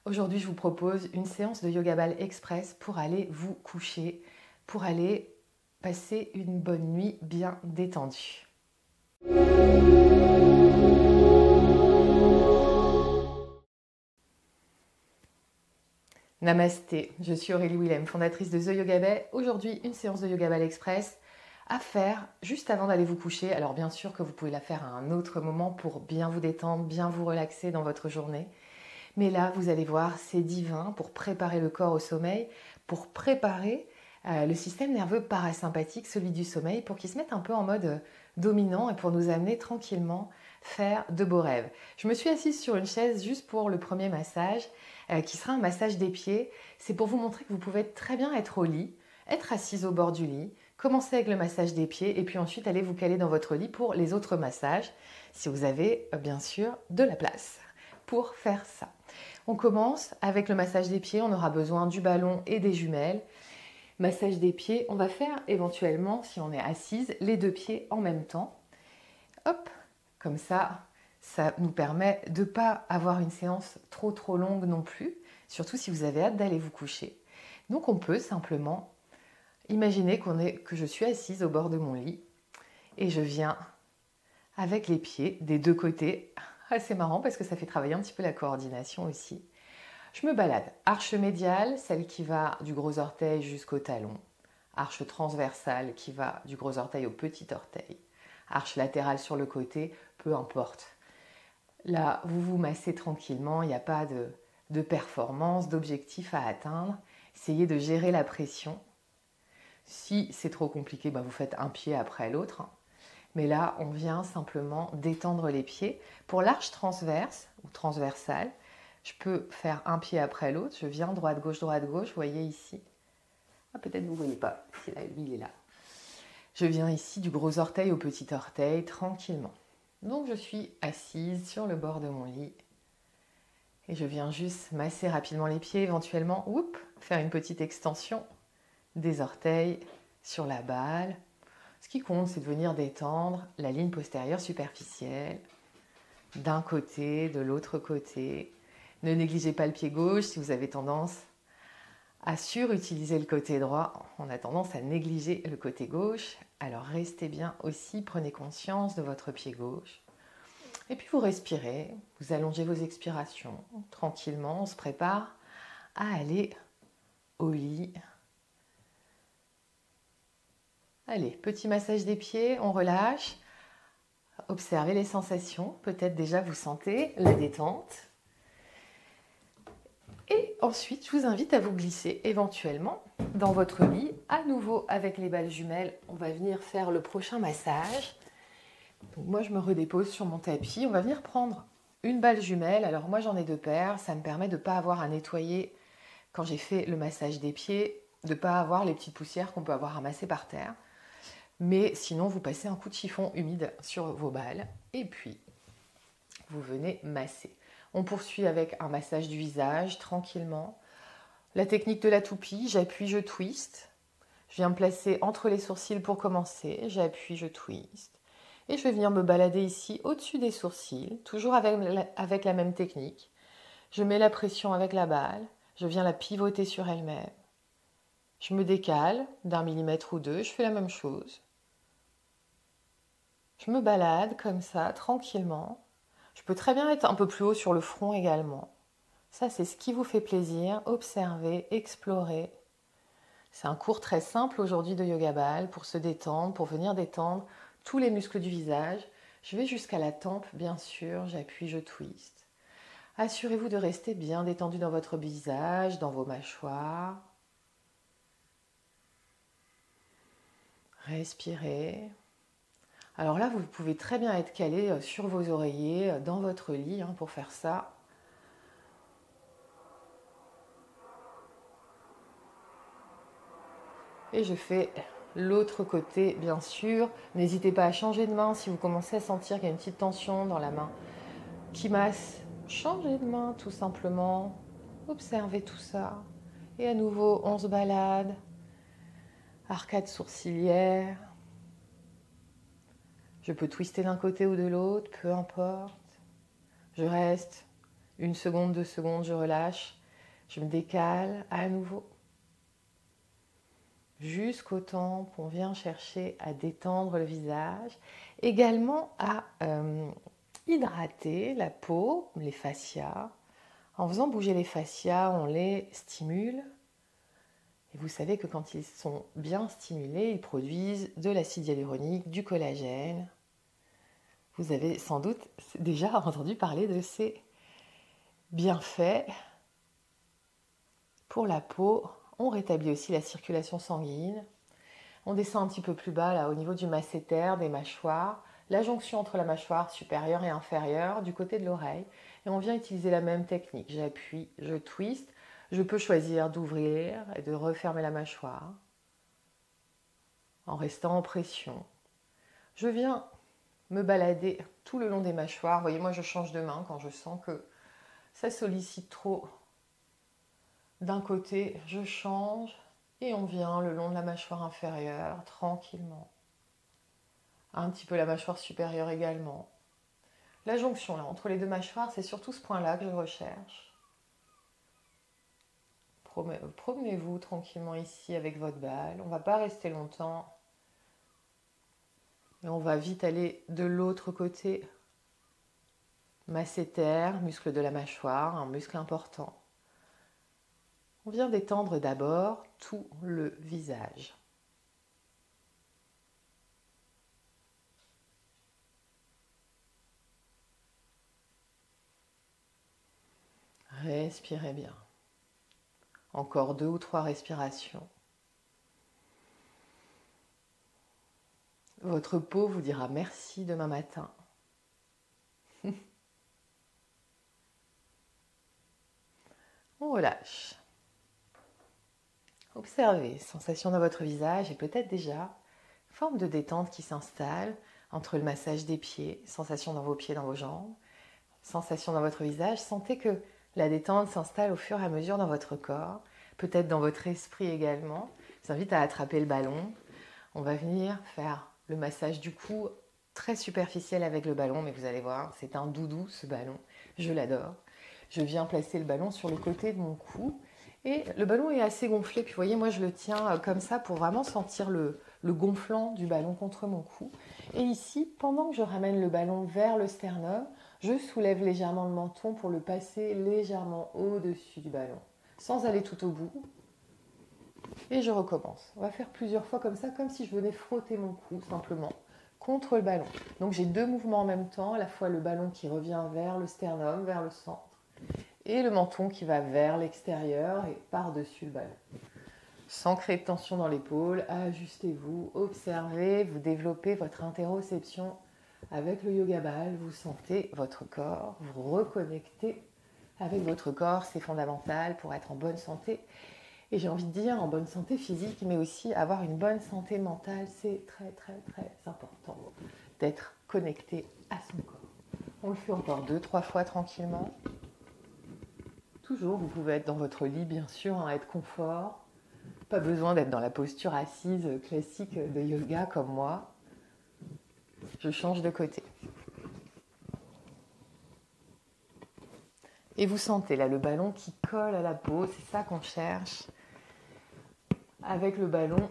Aujourd'hui, je vous propose une séance de Yoga Ball Express pour aller vous coucher, pour aller passer une bonne nuit bien détendue. Namasté, je suis Aurélie Willem, fondatrice de The Yoga Bay. Aujourd'hui, une séance de Yoga Ball Express à faire juste avant d'aller vous coucher. Alors bien sûr que vous pouvez la faire à un autre moment pour bien vous détendre, bien vous relaxer dans votre journée. Mais là, vous allez voir, c'est divin pour préparer le corps au sommeil, pour préparer le système nerveux parasympathique, celui du sommeil, pour qu'il se mette un peu en mode dominant et pour nous amener tranquillement faire de beaux rêves. Je me suis assise sur une chaise juste pour le premier massage, qui sera un massage des pieds. C'est pour vous montrer que vous pouvez très bien être au lit, être assise au bord du lit, commencer avec le massage des pieds et puis ensuite aller vous caler dans votre lit pour les autres massages, si vous avez bien sûr de la place pour faire ça. On commence avec le massage des pieds, on aura besoin du ballon et des jumelles. Massage des pieds, on va faire éventuellement, si on est assise, les deux pieds en même temps. Hop, comme ça nous permet de ne pas avoir une séance trop longue non plus, surtout si vous avez hâte d'aller vous coucher. Donc on peut simplement imaginer que je suis assise au bord de mon lit et je viens avec les pieds des deux côtés. C'est marrant parce que ça fait travailler un petit peu la coordination aussi. Je me balade. Arche médiale, celle qui va du gros orteil jusqu'au talon. Arche transversale qui va du gros orteil au petit orteil. Arche latérale sur le côté, peu importe. Là, vous vous massez tranquillement, il n'y a pas de performance, d'objectif à atteindre. Essayez de gérer la pression. Si c'est trop compliqué, vous faites un pied après l'autre. Mais là, on vient simplement détendre les pieds. Pour l'arche transverse ou transversale, je peux faire un pied après l'autre. Je viens droite-gauche, vous voyez ici. Peut-être vous ne voyez pas, si là, lui, il est là. Je viens ici du gros orteil au petit orteil, tranquillement. Donc, je suis assise sur le bord de mon lit. Et je viens juste masser rapidement les pieds, éventuellement, faire une petite extension des orteils sur la balle. Ce qui compte, c'est de venir détendre la ligne postérieure superficielle d'un côté, de l'autre côté. Ne négligez pas le pied gauche si vous avez tendance à surutiliser le côté droit. On a tendance à négliger le côté gauche. Alors restez bien aussi, prenez conscience de votre pied gauche. Et puis vous respirez, vous allongez vos expirations. Tranquillement, on se prépare à aller au lit. Allez, petit massage des pieds, on relâche. Observez les sensations. Peut-être déjà vous sentez la détente. Et ensuite, je vous invite à vous glisser éventuellement dans votre lit. À nouveau, avec les balles jumelles, on va venir faire le prochain massage. Donc moi, je me redépose sur mon tapis. On va venir prendre une balle jumelle. Alors moi, j'en ai 2 paires. Ça me permet de ne pas avoir à nettoyer quand j'ai fait le massage des pieds, de ne pas avoir les petites poussières qu'on peut avoir ramassées par terre. Mais sinon, vous passez un coup de chiffon humide sur vos balles et puis vous venez masser. On poursuit avec un massage du visage, tranquillement. La technique de la toupie, j'appuie, je twist. Je viens me placer entre les sourcils pour commencer. J'appuie, je twist. Et je vais venir me balader ici au-dessus des sourcils, toujours avec la même technique. Je mets la pression avec la balle. Je viens la pivoter sur elle-même. Je me décale d'1 millimètre ou 2. Je fais la même chose. Je me balade comme ça, tranquillement. Je peux très bien être un peu plus haut sur le front également. Ça, c'est ce qui vous fait plaisir. Observez, explorez. C'est un cours très simple aujourd'hui de Yoga Ball pour se détendre, pour venir détendre tous les muscles du visage. Je vais jusqu'à la tempe, bien sûr. J'appuie, je twist. Assurez-vous de rester bien détendu dans votre visage, dans vos mâchoires. Respirez. Alors là, vous pouvez très bien être calé sur vos oreillers, dans votre lit, pour faire ça. Et je fais l'autre côté, bien sûr. N'hésitez pas à changer de main si vous commencez à sentir qu'il y a une petite tension dans la main qui masse. Changez de main, tout simplement. Observez tout ça. Et à nouveau, on se balade. Arcade sourcilière. Je peux twister d'un côté ou de l'autre, peu importe. Je reste 1 seconde, 2 secondes, je relâche. Je me décale à nouveau. Jusqu'au temps qu'on vient chercher à détendre le visage. Également à hydrater la peau, les fascias. En faisant bouger les fascias, on les stimule. Et vous savez que quand ils sont bien stimulés, ils produisent de l'acide hyaluronique, du collagène. Vous avez sans doute déjà entendu parler de ces bienfaits pour la peau. On rétablit aussi la circulation sanguine. On descend un petit peu plus bas, là, au niveau du masséter, des mâchoires, la jonction entre la mâchoire supérieure et inférieure, du côté de l'oreille. Et on vient utiliser la même technique. J'appuie, je twist. Je peux choisir d'ouvrir et de refermer la mâchoire en restant en pression. Je viens me balader tout le long des mâchoires. Vous voyez, moi, je change de main quand je sens que ça sollicite trop d'un côté. Je change et on vient le long de la mâchoire inférieure, tranquillement. Un petit peu la mâchoire supérieure également. La jonction là, entre les deux mâchoires, c'est surtout ce point-là que je recherche. Promenez-vous tranquillement ici avec votre balle. On ne va pas rester longtemps. Et on va vite aller de l'autre côté. Masséter, muscle de la mâchoire, un muscle important. On vient détendre d'abord tout le visage. Respirez bien. Encore 2 ou 3 respirations. Votre peau vous dira merci demain matin. On relâche. Observez, sensation dans votre visage et peut-être déjà forme de détente qui s'installe entre le massage des pieds, sensation dans vos pieds, dans vos jambes, sensation dans votre visage. Sentez que la détente s'installe au fur et à mesure dans votre corps, peut-être dans votre esprit également. Je vous invite à attraper le ballon. On va venir faire le massage du cou très superficiel avec le ballon, mais vous allez voir, c'est un doudou ce ballon, je l'adore. Je viens placer le ballon sur le côté de mon cou et le ballon est assez gonflé, puis vous voyez, moi je le tiens comme ça pour vraiment sentir le gonflant du ballon contre mon cou. Et ici, pendant que je ramène le ballon vers le sternum, je soulève légèrement le menton pour le passer légèrement au-dessus du ballon, sans aller tout au bout. Et je recommence. On va faire plusieurs fois comme ça, comme si je venais frotter mon cou simplement contre le ballon. Donc j'ai 2 mouvements en même temps, à la fois le ballon qui revient vers le sternum, vers le centre, et le menton qui va vers l'extérieur et par-dessus le ballon. Sans créer de tension dans l'épaule, ajustez-vous, observez, vous développez votre interoception avec le yoga ball, vous sentez votre corps, vous reconnectez avec votre corps, c'est fondamental pour être en bonne santé. Et j'ai envie de dire en bonne santé physique, mais aussi avoir une bonne santé mentale, c'est très très très important d'être connecté à son corps. On le fait encore 2-3 fois tranquillement. Toujours, vous pouvez être dans votre lit, bien sûr, être confort. Pas besoin d'être dans la posture assise classique de yoga comme moi. Je change de côté. Et vous sentez là le ballon qui colle à la peau, c'est ça qu'on cherche. Avec le ballon,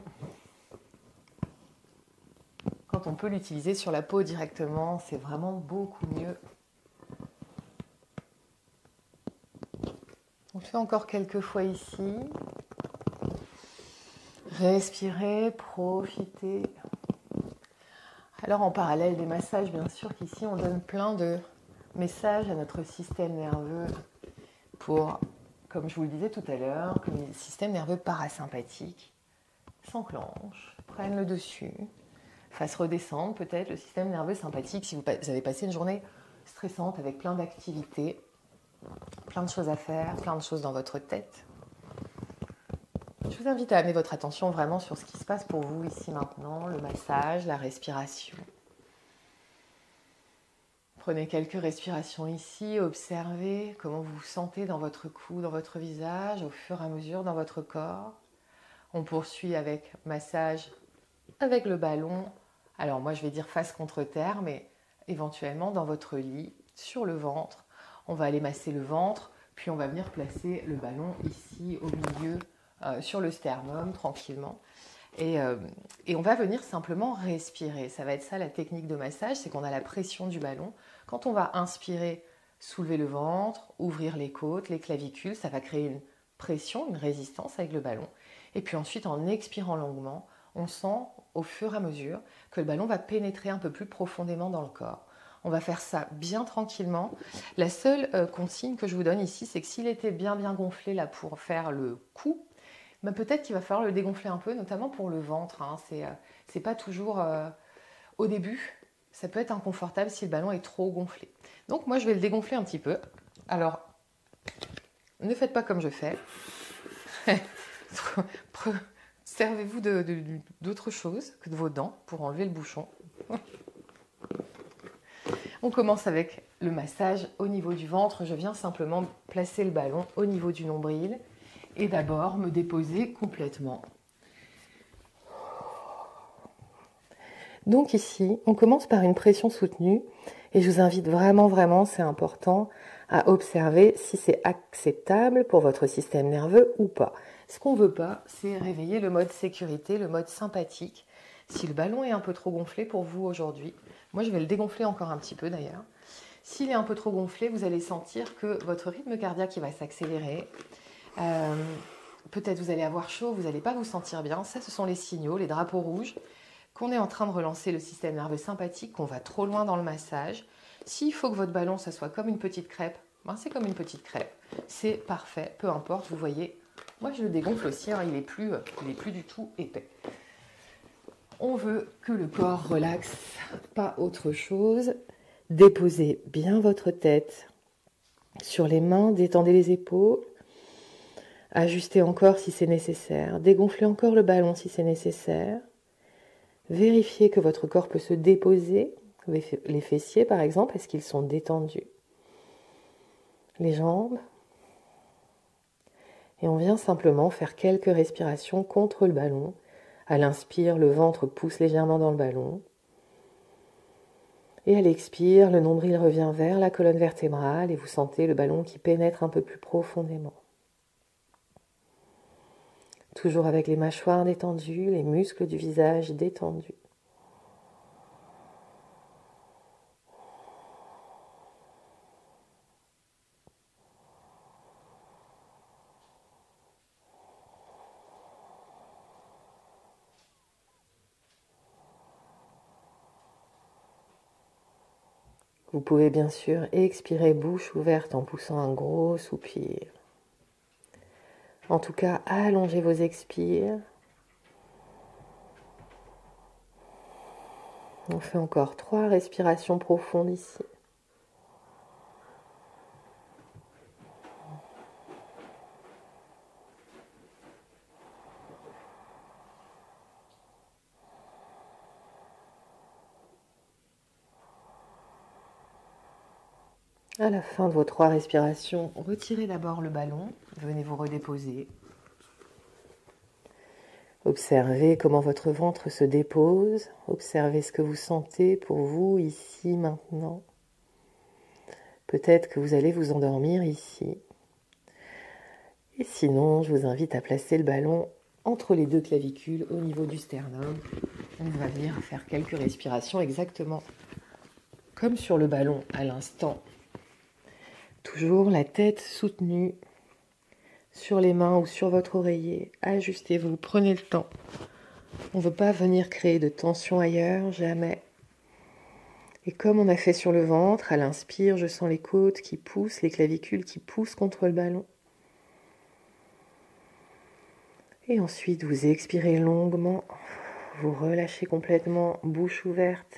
quand on peut l'utiliser sur la peau directement, c'est vraiment beaucoup mieux. On le fait encore quelques fois ici. Respirez, profitez. Alors en parallèle des massages, bien sûr qu'ici on donne plein de messages à notre système nerveux pour, comme je vous le disais tout à l'heure, que le système nerveux parasympathique s'enclenche, prenne le dessus, fasse redescendre peut-être le système nerveux sympathique si vous avez passé une journée stressante avec plein d'activités, plein de choses à faire, plein de choses dans votre tête. Je vous invite à amener votre attention vraiment sur ce qui se passe pour vous ici maintenant, le massage, la respiration. Prenez quelques respirations ici, observez comment vous vous sentez dans votre cou, dans votre visage, au fur et à mesure dans votre corps. On poursuit avec massage avec le ballon. Alors moi je vais dire face contre terre, mais éventuellement dans votre lit, sur le ventre. On va aller masser le ventre, puis on va venir placer le ballon ici au milieu, sur le sternum, tranquillement. Et on va venir simplement respirer. Ça va être ça la technique de massage, c'est qu'on a la pression du ballon. Quand on va inspirer, soulever le ventre, ouvrir les côtes, les clavicules, ça va créer une pression, une résistance avec le ballon. Et puis ensuite, en expirant longuement, on sent au fur et à mesure que le ballon va pénétrer un peu plus profondément dans le corps. On va faire ça bien tranquillement. La seule consigne que je vous donne ici, c'est que s'il était bien gonflé là pour faire le coup, ben peut-être qu'il va falloir le dégonfler un peu, notamment pour le ventre. Hein. C'est pas toujours au début. Ça peut être inconfortable si le ballon est trop gonflé. Donc moi, je vais le dégonfler un petit peu. Alors, ne faites pas comme je fais. Servez-vous d'autre chose que de vos dents pour enlever le bouchon. On commence avec le massage au niveau du ventre. Je viens simplement placer le ballon au niveau du nombril et d'abord me déposer complètement. Donc ici, on commence par une pression soutenue et je vous invite vraiment, c'est important, à observer si c'est acceptable pour votre système nerveux ou pas. Ce qu'on ne veut pas, c'est réveiller le mode sécurité, le mode sympathique. Si le ballon est un peu trop gonflé pour vous aujourd'hui, moi je vais le dégonfler encore un petit peu d'ailleurs. S'il est un peu trop gonflé, vous allez sentir que votre rythme cardiaque va s'accélérer. Peut-être vous allez avoir chaud, vous n'allez pas vous sentir bien. Ça, ce sont les signaux, les drapeaux rouges, qu'on est en train de relancer le système nerveux sympathique, qu'on va trop loin dans le massage. S'il faut que votre ballon, ça soit comme une petite crêpe, ben c'est comme une petite crêpe. C'est parfait, peu importe, vous voyez. Moi, je le dégonfle aussi, hein, il est plus du tout épais. On veut que le corps relaxe, pas autre chose. Déposez bien votre tête sur les mains, détendez les épaules. Ajustez encore si c'est nécessaire. Dégonflez encore le ballon si c'est nécessaire. Vérifiez que votre corps peut se déposer. Les fessiers, par exemple, est-ce qu'ils sont détendus? Les jambes. Et on vient simplement faire quelques respirations contre le ballon. À l'inspire, le ventre pousse légèrement dans le ballon. Et à l'expire, le nombril revient vers la colonne vertébrale et vous sentez le ballon qui pénètre un peu plus profondément. Toujours avec les mâchoires détendues, les muscles du visage détendus. Vous pouvez bien sûr expirer bouche ouverte en poussant un gros soupir. En tout cas, allongez vos expires. On fait encore 3 respirations profondes ici. À la fin de vos 3 respirations, retirez d'abord le ballon, venez vous redéposer. Observez comment votre ventre se dépose, observez ce que vous sentez pour vous ici, maintenant. Peut-être que vous allez vous endormir ici. Et sinon, je vous invite à placer le ballon entre les 2 clavicules au niveau du sternum. On va venir faire quelques respirations exactement comme sur le ballon à l'instant. Toujours la tête soutenue sur les mains ou sur votre oreiller. Ajustez-vous, prenez le temps. On ne veut pas venir créer de tension ailleurs, jamais. Et comme on a fait sur le ventre, à l'inspire, je sens les côtes qui poussent, les clavicules qui poussent contre le ballon. Et ensuite, vous expirez longuement, vous relâchez complètement, bouche ouverte.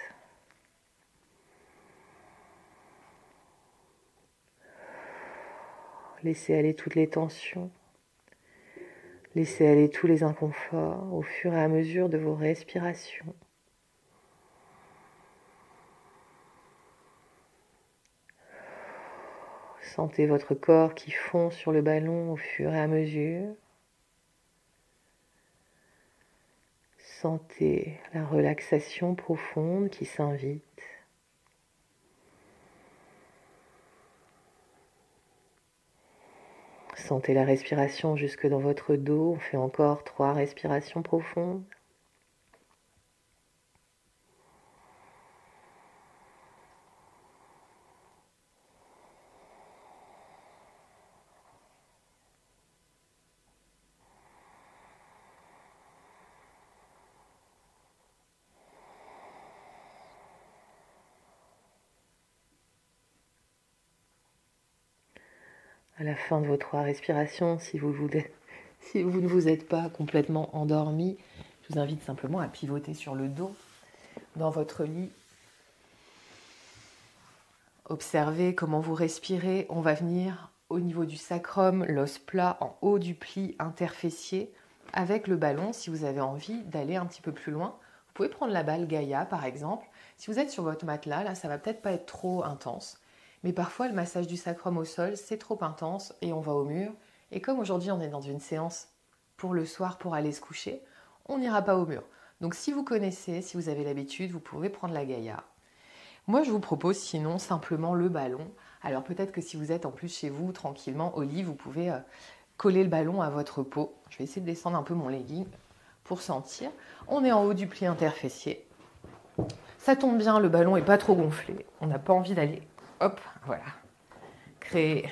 Laissez aller toutes les tensions. Laissez aller tous les inconforts au fur et à mesure de vos respirations. Sentez votre corps qui fond sur le ballon au fur et à mesure. Sentez la relaxation profonde qui s'invite. Ressentez la respiration jusque dans votre dos. On fait encore 3 respirations profondes. À la fin de vos 3 respirations, si vous ne vous êtes pas complètement endormi, je vous invite simplement à pivoter sur le dos dans votre lit. Observez comment vous respirez. On va venir au niveau du sacrum, l'os plat en haut du pli interfessier avec le ballon. Si vous avez envie d'aller un petit peu plus loin, vous pouvez prendre la balle Gaïa par exemple. Si vous êtes sur votre matelas, là ça va peut-être pas être trop intense. Mais parfois, le massage du sacrum au sol, c'est trop intense et on va au mur. Et comme aujourd'hui, on est dans une séance pour le soir, pour aller se coucher, on n'ira pas au mur. Donc si vous connaissez, si vous avez l'habitude, vous pouvez prendre la Gaïa. Moi, je vous propose sinon simplement le ballon. Alors peut-être que si vous êtes en plus chez vous, tranquillement, au lit, vous pouvez coller le ballon à votre peau. Je vais essayer de descendre un peu mon legging pour sentir. On est en haut du pli interfessier. Ça tombe bien, le ballon n'est pas trop gonflé. On n'a pas envie d'aller... Hop, voilà. Créer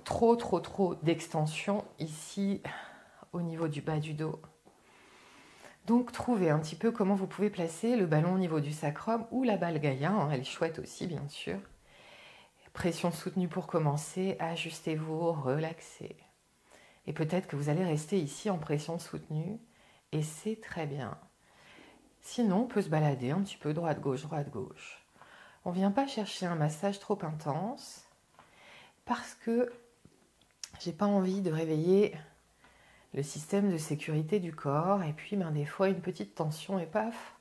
trop d'extension ici au niveau du bas du dos. Donc trouvez un petit peu comment vous pouvez placer le ballon au niveau du sacrum ou la balle Gaïa, hein, elle est chouette aussi bien sûr. Pression soutenue pour commencer, ajustez-vous, relaxez. Et peut-être que vous allez rester ici en pression soutenue et c'est très bien. Sinon, on peut se balader un petit peu droite-gauche, droite-gauche. On ne vient pas chercher un massage trop intense parce que j'ai pas envie de réveiller le système de sécurité du corps et puis des fois une petite tension et paf,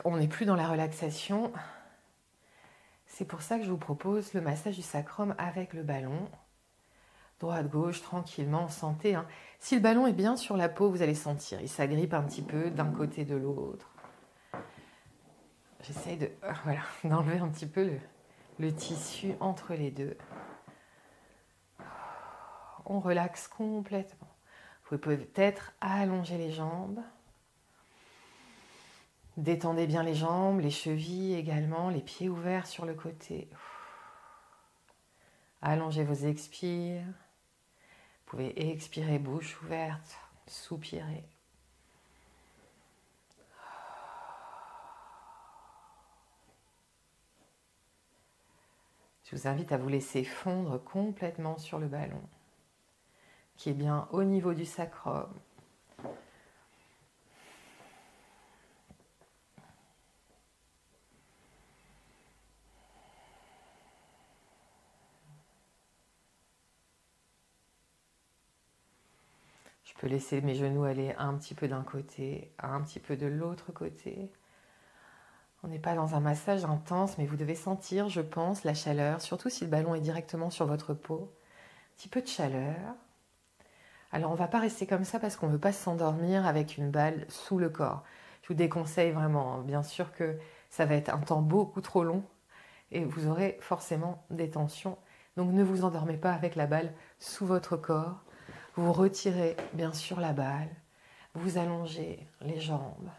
on n'est plus dans la relaxation. C'est pour ça que je vous propose le massage du sacrum avec le ballon. Droite-gauche, tranquillement, sentez. Hein. Si le ballon est bien sur la peau, vous allez sentir. Il s'agrippe un petit peu d'un côté de l'autre. J'essaie d'enlever un petit peu le tissu entre les deux. On relaxe complètement. Vous pouvez peut-être allonger les jambes. Détendez bien les jambes, les chevilles également, les pieds ouverts sur le côté. Allongez vos expires. Vous pouvez expirer bouche ouverte, soupirer. Je vous invite à vous laisser fondre complètement sur le ballon, qui est bien au niveau du sacrum. Je peux laisser mes genoux aller un petit peu d'un côté, un petit peu de l'autre côté. On n'est pas dans un massage intense, mais vous devez sentir, je pense, la chaleur, surtout si le ballon est directement sur votre peau. Un petit peu de chaleur. Alors on ne va pas rester comme ça parce qu'on ne veut pas s'endormir avec une balle sous le corps. Je vous déconseille vraiment, bien sûr que ça va être un temps beaucoup trop long et vous aurez forcément des tensions. Donc ne vous endormez pas avec la balle sous votre corps. Vous retirez bien sûr la balle, vous allongez les jambes.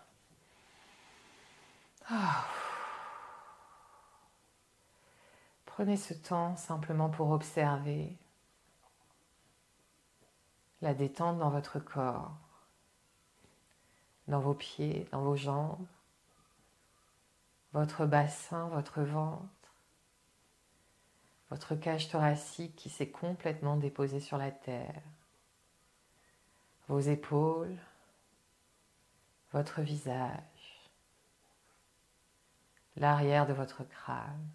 Prenez ce temps simplement pour observer la détente dans votre corps, dans vos pieds, dans vos jambes, votre bassin, votre ventre, votre cage thoracique qui s'est complètement déposée sur la terre, vos épaules, votre visage, l'arrière de votre crâne.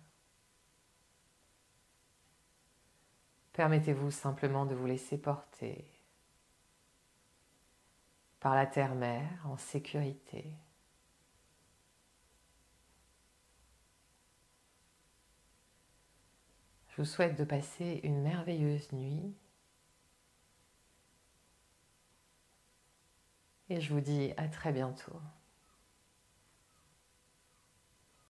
Permettez-vous simplement de vous laisser porter par la terre-mère en sécurité. Je vous souhaite de passer une merveilleuse nuit et je vous dis à très bientôt.